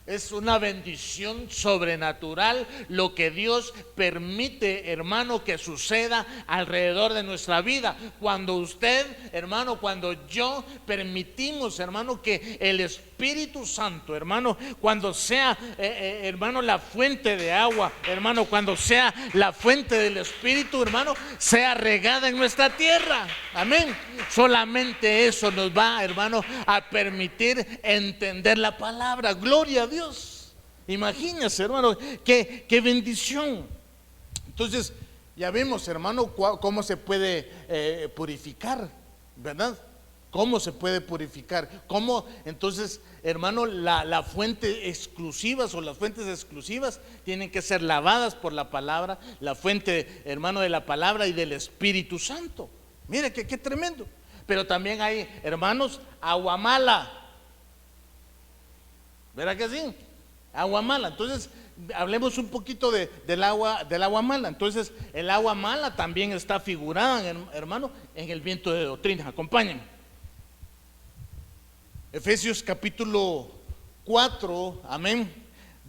Es una bendición sobrenatural lo que Dios permite, hermano, que suceda alrededor de nuestra vida. Cuando usted, hermano, cuando yo permitimos, hermano, que el Espíritu Santo, hermano, cuando sea, hermano, la fuente de agua, hermano, cuando sea la fuente del Espíritu, hermano, sea regada en nuestra tierra. Amén. Solamente eso nos va, hermano, a permitir entender la palabra. Gloria a Dios. Imagínense, hermano, qué bendición. Entonces, ya vemos, hermano, cómo se puede purificar, ¿verdad? ¿Cómo se puede purificar? ¿Cómo? Entonces, hermano, la fuente exclusivas o las fuentes exclusivas tienen que ser lavadas por la palabra, la fuente, hermano, de la palabra y del Espíritu Santo. Mire, qué tremendo. Pero también hay, hermanos, agua mala. ¿Verdad que sí? Agua mala. Entonces, hablemos un poquito del agua mala. Entonces, el agua mala también está figurada, hermano, en el viento de doctrina. Acompáñenme. Efesios capítulo 4, amén,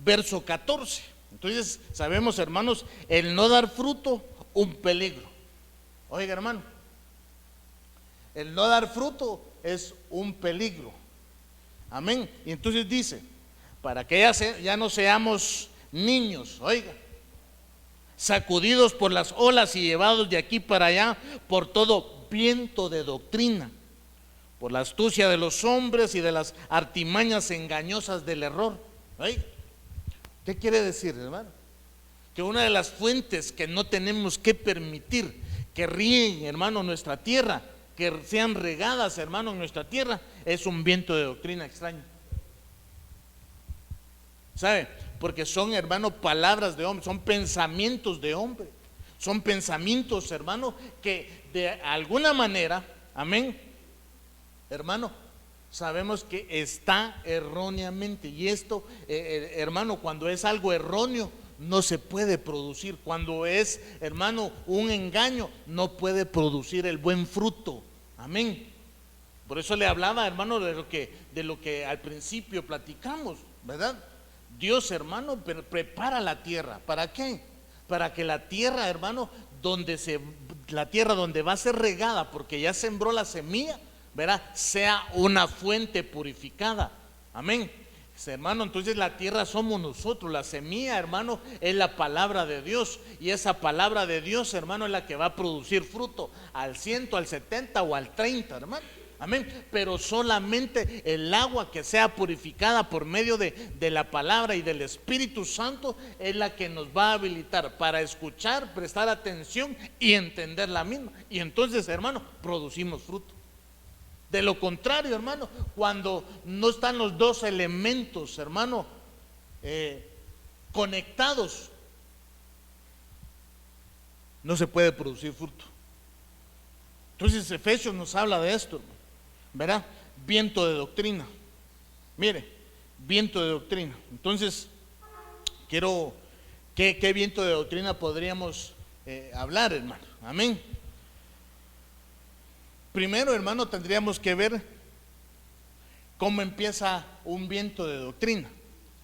verso 14. Entonces, sabemos, hermanos, el no dar fruto, un peligro. Oiga, hermano, el no dar fruto es un peligro. Amén. Y entonces dice, para que ya no seamos niños, oiga, sacudidos por las olas y llevados de aquí para allá por todo viento de doctrina, por la astucia de los hombres y de las artimañas engañosas del error. Oiga, ¿qué quiere decir, hermano? Que una de las fuentes que no tenemos que permitir que rieguen, hermano, nuestra tierra, que sean regadas, hermano, en nuestra tierra, es un viento de doctrina extraño. ¿Sabe? Porque son, hermano, palabras de hombre, son pensamientos de hombre, son pensamientos, hermano, que de alguna manera, amén, hermano, sabemos que está erróneamente. Y esto, hermano, cuando es algo erróneo, no se puede producir. Cuando es, hermano, un engaño, no puede producir el buen fruto. Amén. Por eso le hablaba, hermano, de lo que al principio platicamos, ¿verdad? Dios, hermano, prepara la tierra. ¿Para qué? Para que la tierra, hermano, la tierra donde va a ser regada, porque ya sembró la semilla, ¿verdad?, sea una fuente purificada. Amén. Hermano, entonces la tierra somos nosotros, la semilla, hermano, es la palabra de Dios, y esa palabra de Dios, hermano, es la que va a producir fruto al 100, al 70 o al 30, hermano. Amén. Pero solamente el agua que sea purificada por medio de la palabra y del Espíritu Santo es la que nos va a habilitar para escuchar, prestar atención y entender la misma. Y entonces, hermano, producimos fruto. De lo contrario, hermano, cuando no están los dos elementos, hermano, conectados, no se puede producir fruto. Entonces Efesios nos habla de esto, ¿verdad? Viento de doctrina. Mire, viento de doctrina. Entonces, ¿qué viento de doctrina podríamos hablar, hermano? Amén. Primero, hermano, tendríamos que ver cómo empieza un viento de doctrina.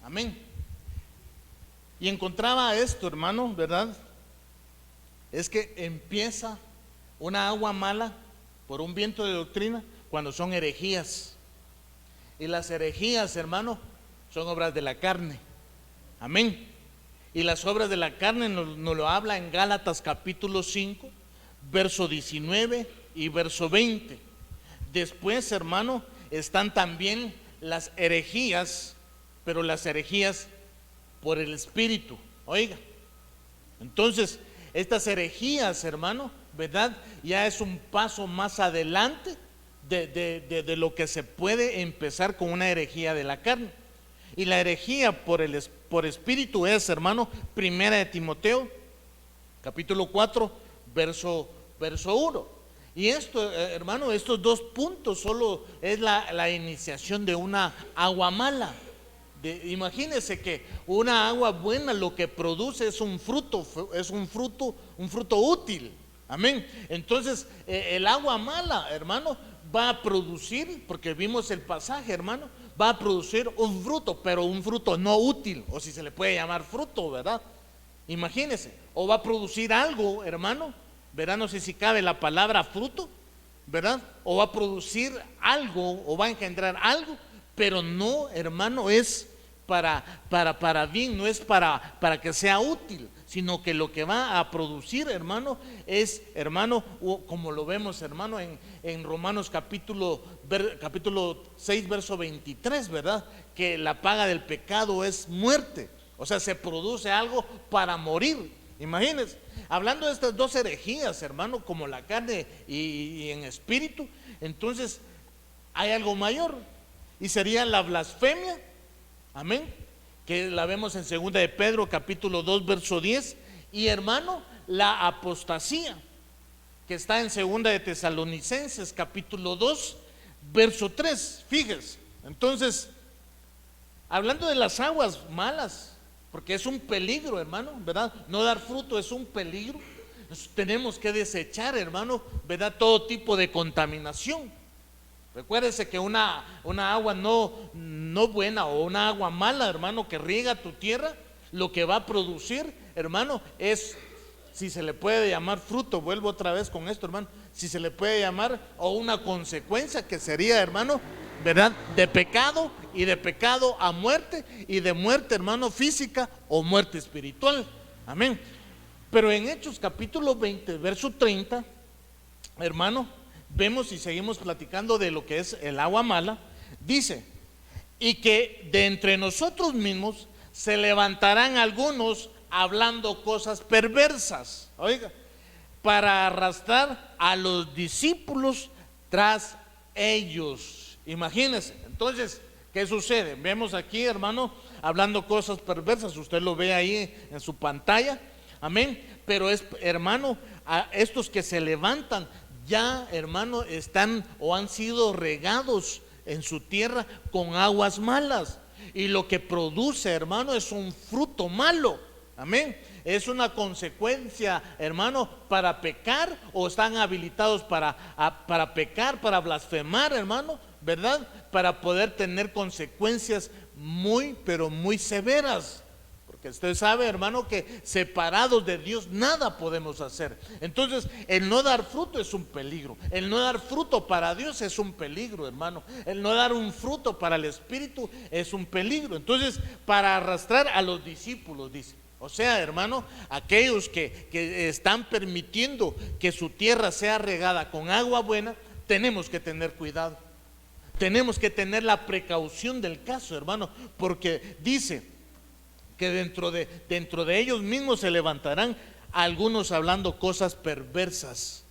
Amén. Y encontraba esto, hermano, ¿verdad? Es que empieza una agua mala por un viento de doctrina cuando son herejías. Y las herejías, hermano, son obras de la carne. Amén. Y las obras de la carne nos lo habla en Gálatas capítulo 5, verso 19 y verso 20. Después, hermano, están también las herejías, pero las herejías por el Espíritu. Oiga, entonces estas herejías, hermano, ¿verdad? Ya es un paso más adelante de lo que se puede empezar con una herejía de la carne. Y la herejía por espíritu es, hermano, primera de Timoteo, capítulo 4, verso 1. Y esto, hermano, estos dos puntos solo es la iniciación de una agua mala. Imagínense que una agua buena lo que produce es un fruto útil. Amén. Entonces, el agua mala, hermano, va a producir, porque vimos el pasaje, hermano, va a producir un fruto, pero un fruto no útil, o si se le puede llamar fruto, ¿verdad? Imagínense, o va a producir algo, hermano, ¿verdad? No sé si cabe la palabra fruto, ¿verdad? O va a producir algo, o va a engendrar algo, pero no, hermano, es para bien, no es para que sea útil, sino que lo que va a producir, hermano, es, hermano, como lo vemos, hermano, en Romanos capítulo 6, verso 23, ¿verdad? Que la paga del pecado es muerte, o sea, se produce algo para morir. Imagínense, hablando de estas dos herejías, hermano, como la carne y en espíritu, entonces hay algo mayor, y sería la blasfemia. Amén, que la vemos en segunda de Pedro capítulo 2 verso 10, y hermano, la apostasía, que está en segunda de Tesalonicenses capítulo 2 verso 3. Fíjese, entonces, hablando de las aguas malas, porque es un peligro, hermano, ¿verdad? No dar fruto es un peligro. Tenemos que desechar, hermano, ¿verdad? Todo tipo de contaminación. Recuérdese que una agua no buena o una agua mala, hermano, que riega tu tierra, lo que va a producir, hermano, es, si se le puede llamar fruto, vuelvo otra vez con esto, hermano, si se le puede llamar, o una consecuencia que sería, hermano, ¿verdad? De pecado, y de pecado a muerte, y de muerte, hermano, física o muerte espiritual. Amén. Pero en Hechos capítulo 20, verso 30, hermano, vemos y seguimos platicando de lo que es el agua mala. Dice, y que de entre nosotros mismos se levantarán algunos hablando cosas perversas, oiga, para arrastrar a los discípulos tras ellos. Imagínense, entonces, ¿qué sucede? Vemos aquí, hermano, hablando cosas perversas, usted lo ve ahí en su pantalla, amén, pero es, hermano, a estos que se levantan, ya, hermano, están o han sido regados en su tierra con aguas malas, y lo que produce, hermano, es un fruto malo. Amén. Es una consecuencia, hermano, para pecar, o están habilitados para pecar, para blasfemar, hermano, ¿verdad? Para poder tener consecuencias muy, pero muy severas. Que usted sabe, hermano, que separados de Dios nada podemos hacer. Entonces, el no dar fruto es un peligro. El no dar fruto para Dios es un peligro, hermano. El no dar un fruto para el Espíritu es un peligro. Entonces, para arrastrar a los discípulos, dice. O sea, hermano, aquellos que están permitiendo que su tierra sea regada con agua buena, tenemos que tener cuidado. Tenemos que tener la precaución del caso, hermano, porque dice que dentro de ellos mismos se levantarán algunos hablando cosas perversas.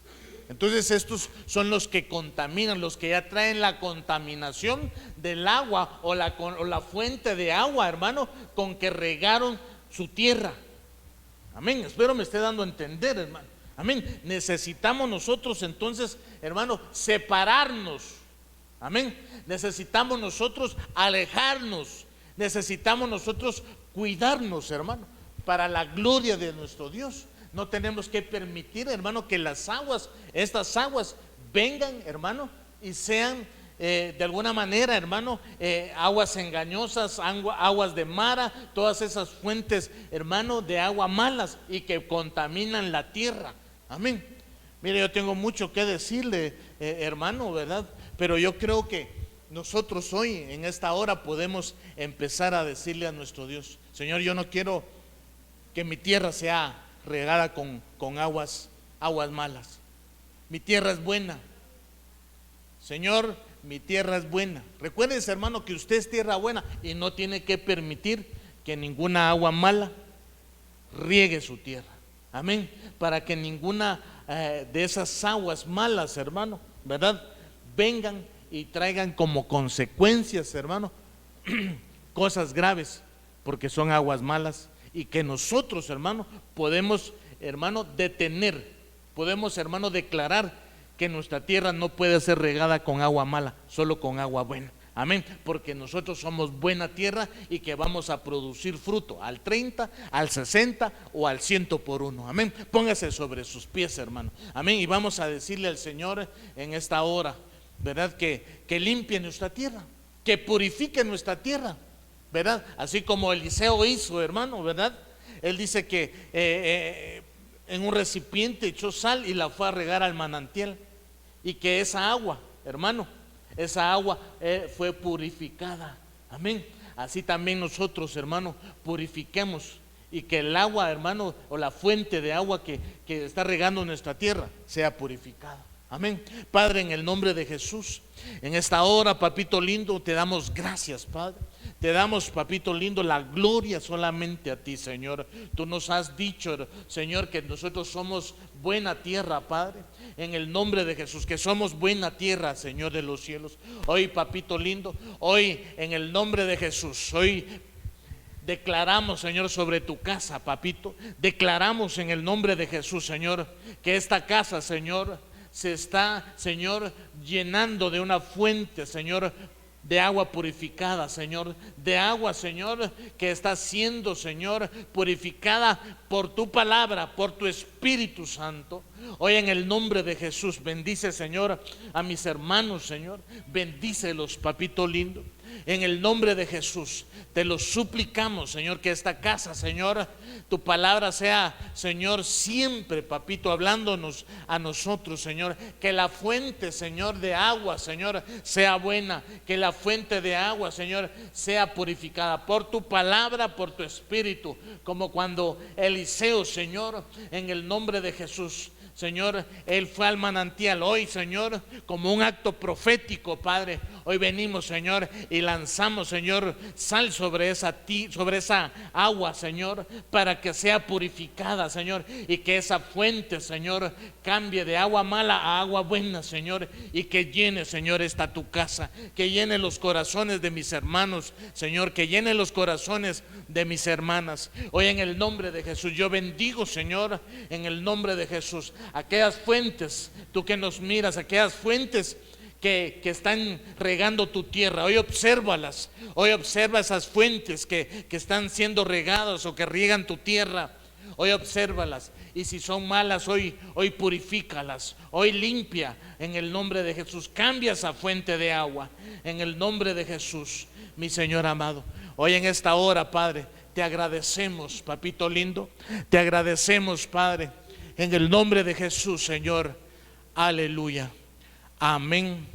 Entonces estos son los que contaminan, los que ya traen la contaminación del agua o la fuente de agua, hermano, con que regaron su tierra. Amén, espero me esté dando a entender, hermano. Amén, necesitamos nosotros entonces, hermano, separarnos. Amén, necesitamos nosotros alejarnos. Necesitamos nosotros cuidarnos, hermano, para la gloria de nuestro Dios. No tenemos que permitir, hermano, que estas aguas vengan, hermano, y sean de alguna manera, hermano, aguas engañosas, aguas de mara, todas esas fuentes, hermano, de agua malas y que contaminan la tierra. Amén. Mire, yo tengo mucho que decirle, hermano, ¿verdad? Pero yo creo que nosotros hoy en esta hora podemos empezar a decirle a nuestro Dios: Señor, yo no quiero que mi tierra sea regada con aguas malas. Mi tierra es buena. Señor, mi tierra es buena. Recuérdese, hermano, que usted es tierra buena y no tiene que permitir que ninguna agua mala riegue su tierra. Amén. Para que ninguna de esas aguas malas, hermano, ¿verdad?, vengan y traigan como consecuencias, hermano, cosas graves, porque son aguas malas, y que nosotros, hermano, podemos, hermano, detener, podemos, hermano, declarar que nuestra tierra no puede ser regada con agua mala, solo con agua buena. Amén, porque nosotros somos buena tierra y que vamos a producir fruto al 30, al 60 o al 100 por uno. Amén, póngase sobre sus pies, hermano. Amén, y vamos a decirle al Señor en esta hora, ¿verdad?, que limpie nuestra tierra, que purifique nuestra tierra, ¿verdad? Así como Eliseo hizo, hermano, ¿verdad? Él dice que en un recipiente echó sal y la fue a regar al manantial, y que esa agua, hermano, esa agua fue purificada. Amén. Así también nosotros, hermano, purifiquemos, y que el agua, hermano, o la fuente de agua que está regando nuestra tierra sea purificada. Amén. Padre, en el nombre de Jesús, en esta hora, papito lindo, te damos gracias, Padre. Te damos, papito lindo, la gloria solamente a ti, Señor. Tú nos has dicho, Señor, que nosotros somos buena tierra, Padre. En el nombre de Jesús, que somos buena tierra, Señor de los cielos. Hoy, papito lindo, hoy en el nombre de Jesús, hoy declaramos, Señor, sobre tu casa, papito. Declaramos en el nombre de Jesús, Señor, que esta casa, Señor, se está, Señor, llenando de una fuente, Señor, de agua purificada, Señor, de agua, Señor, que está siendo, Señor, purificada por tu palabra, por tu Espíritu Santo. Hoy en el nombre de Jesús, bendice, Señor, a mis hermanos, Señor, bendícelos, papito lindo. En el nombre de Jesús te lo suplicamos, Señor, que esta casa, Señor, tu palabra sea, Señor, siempre, papito, hablándonos a nosotros, Señor. Que la fuente, Señor, de agua, Señor, sea buena. Que la fuente de agua, Señor, sea purificada por tu palabra, por tu Espíritu. Como cuando Eliseo, Señor, en el nombre de Jesús, Señor, él fue al manantial. Hoy, Señor, como un acto profético, Padre, hoy venimos, Señor, y lanzamos, Señor, sal sobre esa agua, Señor, para que sea purificada, Señor, y que esa fuente, Señor, cambie de agua mala a agua buena, Señor, y que llene, Señor, esta tu casa, que llene los corazones de mis hermanos, Señor, que llene los corazones de mis hermanas. Hoy en el nombre de Jesús yo bendigo, Señor, en el nombre de Jesús, aquellas fuentes, tú que nos miras, aquellas fuentes que están regando tu tierra. Hoy obsérvalas, hoy observa esas fuentes que están siendo regadas o que riegan tu tierra. Hoy obsérvalas, y si son malas, hoy purifícalas, hoy limpia en el nombre de Jesús. Cambia esa fuente de agua en el nombre de Jesús, mi Señor amado. Hoy en esta hora, Padre, te agradecemos, papito lindo, te agradecemos, Padre, en el nombre de Jesús, Señor. Aleluya. Amén.